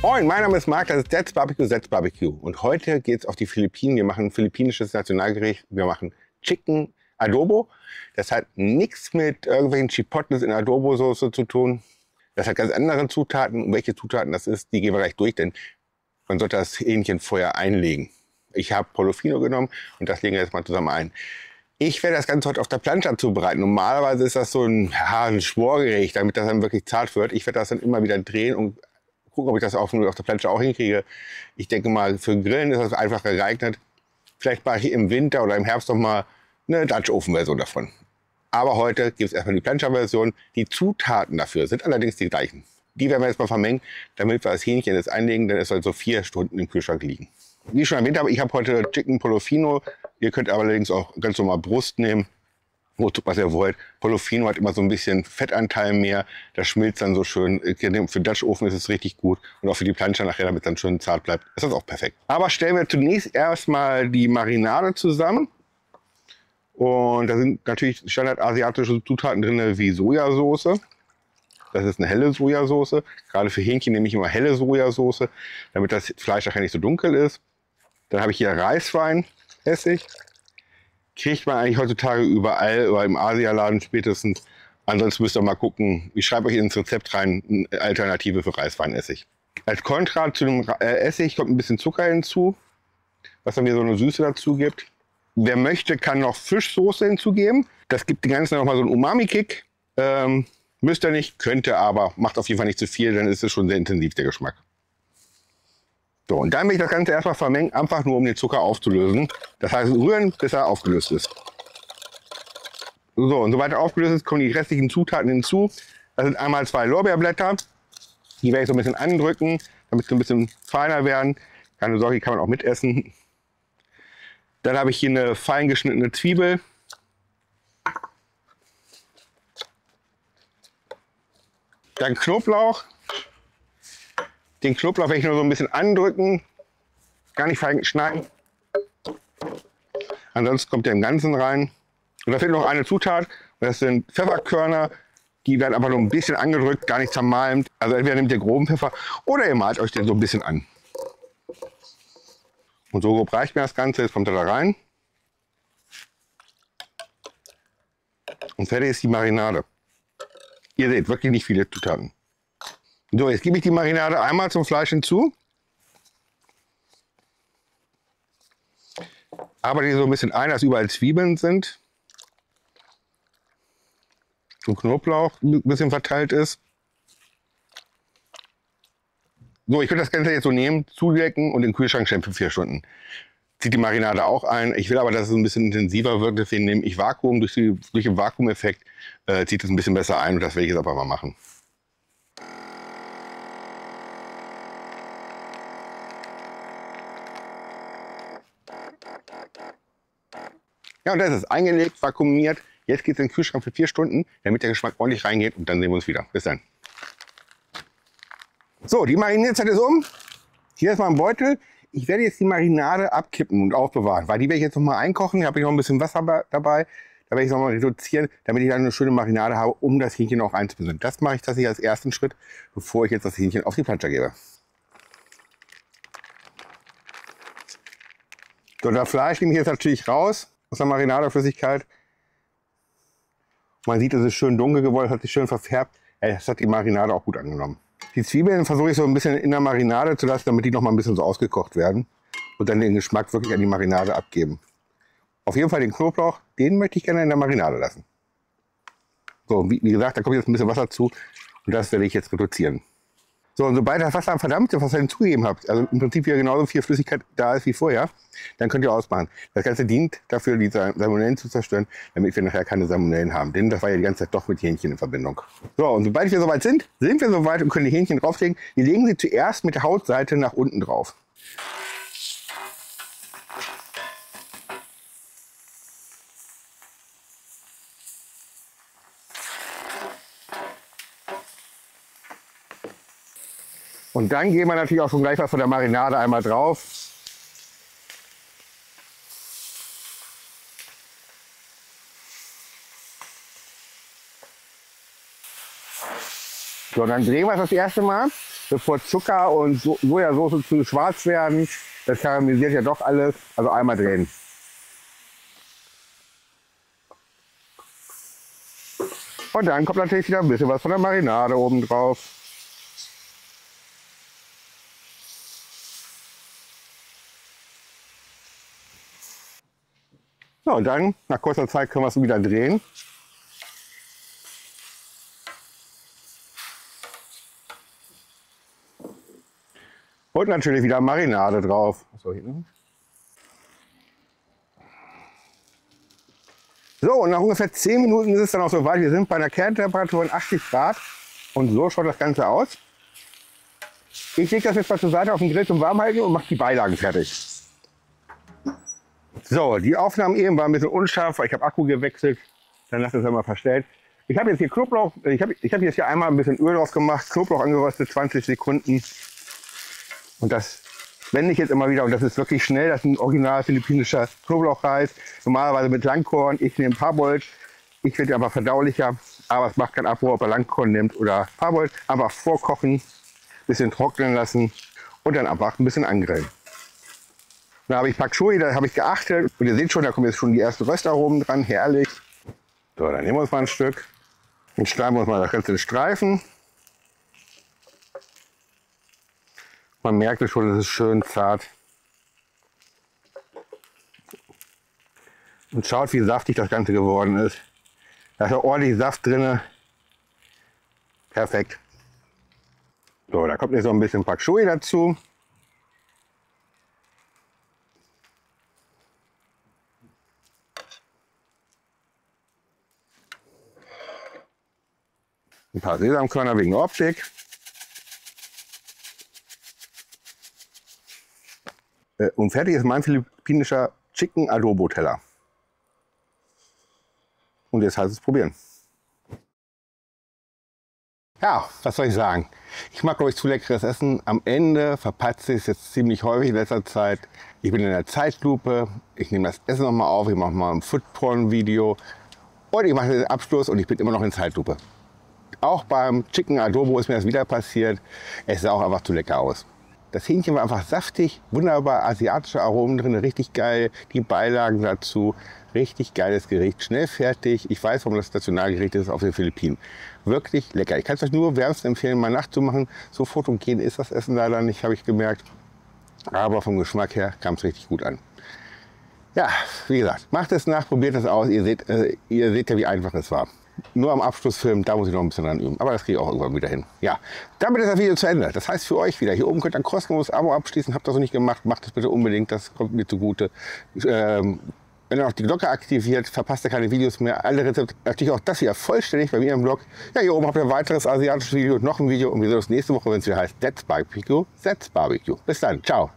Moin, mein Name ist Marc, das ist That's Barbecue, That's Barbecue. Und heute geht es auf die Philippinen. Wir machen ein philippinisches Nationalgericht. Wir machen Chicken Adobo. Das hat nichts mit irgendwelchen Chipotles in Adobo-Soße zu tun. Das hat ganz andere Zutaten. Und welche Zutaten das ist, die gehen wir gleich durch, denn man sollte das Hähnchen vorher einlegen. Ich habe Portofino genommen und das legen wir jetzt mal zusammen ein. Ich werde das Ganze heute auf der Plancha zubereiten. Normalerweise ist das so ein Schworgericht, damit das dann wirklich zart wird. Ich werde das dann immer wieder drehen und gucken, ob ich das auf der Plancha auch hinkriege. Ich denke mal, für Grillen ist das einfach geeignet. Vielleicht mache ich im Winter oder im Herbst noch mal eine Dutch-Ofen-Version davon. Aber heute gibt es erstmal die Plancha-Version. Die Zutaten dafür sind allerdings die gleichen. Die werden wir jetzt mal vermengen, damit wir das Hähnchen jetzt einlegen, denn es soll so 4 Stunden im Kühlschrank liegen. Wie ich schon erwähnt habe, ich habe heute Chicken Portofino. Ihr könnt aber allerdings auch ganz normal Brust nehmen, was ihr wollt. Portofino hat immer so ein bisschen Fettanteil mehr. Das schmilzt dann so schön. Für Dutch Ofen ist es richtig gut. Und auch für die Plancha nachher, damit es dann schön zart bleibt, ist das auch perfekt. Aber stellen wir zunächst erstmal die Marinade zusammen. Und da sind natürlich standardasiatische Zutaten drin, wie Sojasauce. Das ist eine helle Sojasauce. Gerade für Hähnchen nehme ich immer helle Sojasauce, damit das Fleisch nachher nicht so dunkel ist. Dann habe ich hier Reisweinessig. Kriegt man eigentlich heutzutage überall oder im Asialaden spätestens. Ansonsten müsst ihr mal gucken. Ich schreibe euch ins Rezept rein, eine Alternative für Reisweinessig. Als Kontra zu dem Essig kommt ein bisschen Zucker hinzu, was dann mir so eine Süße dazu gibt. Wer möchte, kann noch Fischsoße hinzugeben. Das gibt dem Ganzen nochmal so einen Umami-Kick. Müsst ihr nicht, könnt ihr aber. Macht auf jeden Fall nicht zu viel, dann ist es schon sehr intensiv, der Geschmack. So, und dann will ich das Ganze erstmal vermengen, einfach nur um den Zucker aufzulösen. Das heißt, rühren, bis er aufgelöst ist. So, und sobald er aufgelöst ist, kommen die restlichen Zutaten hinzu. Das sind einmal 2 Lorbeerblätter. Die werde ich so ein bisschen andrücken, damit sie ein bisschen feiner werden. Keine Sorge, die kann man auch mitessen. Dann habe ich hier eine fein geschnittene Zwiebel. Dann Knoblauch. Den Knoblauch werde ich nur so ein bisschen andrücken, gar nicht fein schneiden. Ansonsten kommt der im Ganzen rein. Und da fehlt noch eine Zutat, das sind Pfefferkörner. Die werden aber nur ein bisschen angedrückt, gar nicht zermalmt. Also entweder nehmt ihr groben Pfeffer oder ihr malt euch den so ein bisschen an. Und so grob reicht mir das Ganze, jetzt kommt er da rein. Und fertig ist die Marinade. Ihr seht, wirklich nicht viele Zutaten. So, jetzt gebe ich die Marinade einmal zum Fleisch hinzu. Arbeite die so ein bisschen ein, dass überall Zwiebeln sind. Und Knoblauch ein bisschen verteilt ist. So, ich würde das Ganze jetzt so nehmen, zudecken und in den Kühlschrank stellen für 4 Stunden. Zieht die Marinade auch ein. Ich will aber, dass es ein bisschen intensiver wird, deswegen nehme ich Vakuum. Durch den Vakuumeffekt zieht es ein bisschen besser ein und das werde ich jetzt aber mal machen. Ja, und das ist eingelegt, vakuumiert. Jetzt geht es in den Kühlschrank für 4 Stunden, damit der Geschmack ordentlich reingeht und dann sehen wir uns wieder. Bis dann. So, die Marinierzeit ist um. Hier ist mal ein Beutel. Ich werde jetzt die Marinade abkippen und aufbewahren, weil die werde ich jetzt noch mal einkochen. Hier habe ich noch ein bisschen Wasser dabei. Da werde ich es noch mal reduzieren, damit ich dann eine schöne Marinade habe, um das Hähnchen auch einzubinden. Das mache ich tatsächlich als ersten Schritt, bevor ich jetzt das Hähnchen auf die Plancha gebe. So, das Fleisch nehme ich jetzt natürlich raus aus der Marinadeflüssigkeit. Man sieht, es ist schön dunkel geworden, hat sich schön verfärbt. Das hat die Marinade auch gut angenommen. Die Zwiebeln versuche ich so ein bisschen in der Marinade zu lassen, damit die noch mal ein bisschen so ausgekocht werden und dann den Geschmack wirklich an die Marinade abgeben. Auf jeden Fall den Knoblauch, den möchte ich gerne in der Marinade lassen. So, wie gesagt, da kommt jetzt ein bisschen Wasser zu und das werde ich jetzt reduzieren. So, und sobald das Wasser verdammt ist, was ihr hinzugegeben habt, also im Prinzip wieder genauso viel Flüssigkeit da ist wie vorher, dann könnt ihr ausmachen. Das Ganze dient dafür, die Salmonellen zu zerstören, damit wir nachher keine Salmonellen haben. Denn das war ja die ganze Zeit doch mit Hähnchen in Verbindung. So, und sobald wir soweit sind wir soweit und können die Hähnchen drauflegen. Wir legen sie zuerst mit der Hautseite nach unten drauf. Und dann gehen wir natürlich auch schon gleich was von der Marinade einmal drauf. So, dann drehen wir das erste Mal, bevor Zucker und Sojasauce zu schwarz werden. Das karamellisiert ja doch alles. Also einmal drehen. Und dann kommt natürlich wieder ein bisschen was von der Marinade oben drauf. So, und dann, nach kurzer Zeit, können wir es wieder drehen. Und natürlich wieder Marinade drauf. So, und nach ungefähr 10 Minuten ist es dann auch soweit. Wir sind bei einer Kerntemperatur von 80 Grad. Und so schaut das Ganze aus. Ich lege das jetzt mal zur Seite auf den Grill zum Warmhalten und mache die Beilagen fertig. So, die Aufnahmen eben waren ein bisschen unscharf, weil ich habe Akku gewechselt. Dann lasse ich es mal verstellt. Ich habe jetzt hier Knoblauch, ich habe jetzt hier einmal ein bisschen Öl drauf gemacht, Knoblauch angeröstet, 20 Sekunden. Und das wende ich jetzt immer wieder und das ist wirklich schnell. Das ist ein original philippinischer Knoblauchreis. Normalerweise mit Langkorn. Ich nehme Parboiled. Ich finde aber verdaulicher. Aber es macht keinen Abbruch, ob er Langkorn nimmt oder Parboiled. Einfach vorkochen, bisschen trocknen lassen und dann einfach ein bisschen angrillen. Da habe ich Pak Choi, da habe ich geachtet. Und ihr seht schon, da kommen jetzt schon die ersten Röstaromen dran. Herrlich. So, dann nehmen wir uns mal ein Stück. Und schneiden wir uns mal das Ganze in Streifen. Man merkt es schon, es ist schön zart. Und schaut, wie saftig das Ganze geworden ist. Da ist ja ordentlich Saft drin. Perfekt. So, da kommt jetzt noch ein bisschen Pak Choi dazu. Ein paar Sesamkörner wegen der Optik. Und fertig ist mein philippinischer Chicken Adobo Teller. Und jetzt heißt es probieren. Ja, was soll ich sagen? Ich mag, glaube ich, zu leckeres Essen. Am Ende verpatze ich es jetzt ziemlich häufig in letzter Zeit. Ich bin in der Zeitlupe. Ich nehme das Essen nochmal auf. Ich mache mal ein Foodporn-Video. Und ich mache den Abschluss und ich bin immer noch in Zeitlupe. Auch beim Chicken Adobo ist mir das wieder passiert. Es sah auch einfach zu lecker aus. Das Hähnchen war einfach saftig, wunderbar asiatische Aromen drin, richtig geil. Die Beilagen dazu, richtig geiles Gericht, schnell fertig. Ich weiß, warum das Nationalgericht ist auf den Philippinen. Wirklich lecker. Ich kann es euch nur wärmstens empfehlen, mal nachzumachen. So fotogen ist das Essen leider nicht, habe ich gemerkt. Aber vom Geschmack her kam es richtig gut an. Ja, wie gesagt, macht es nach, probiert es aus. Ihr seht ja, wie einfach es war. Nur am Abschlussfilm, da muss ich noch ein bisschen dran üben. Aber das kriege ich auch irgendwann wieder hin. Ja, damit ist das Video zu Ende. Das heißt für euch wieder, hier oben könnt ihr ein kostenloses Abo abschließen. Habt das noch nicht gemacht, macht das bitte unbedingt. Das kommt mir zugute. Wenn ihr noch die Glocke aktiviert, verpasst ihr keine Videos mehr. Alle Rezepte, natürlich auch das hier vollständig bei mir im Blog. Ja, hier oben habt ihr ein weiteres asiatisches Video, noch ein Video. Und wir sehen uns nächste Woche, wenn es wieder heißt That's Barbecue. Bis dann, ciao.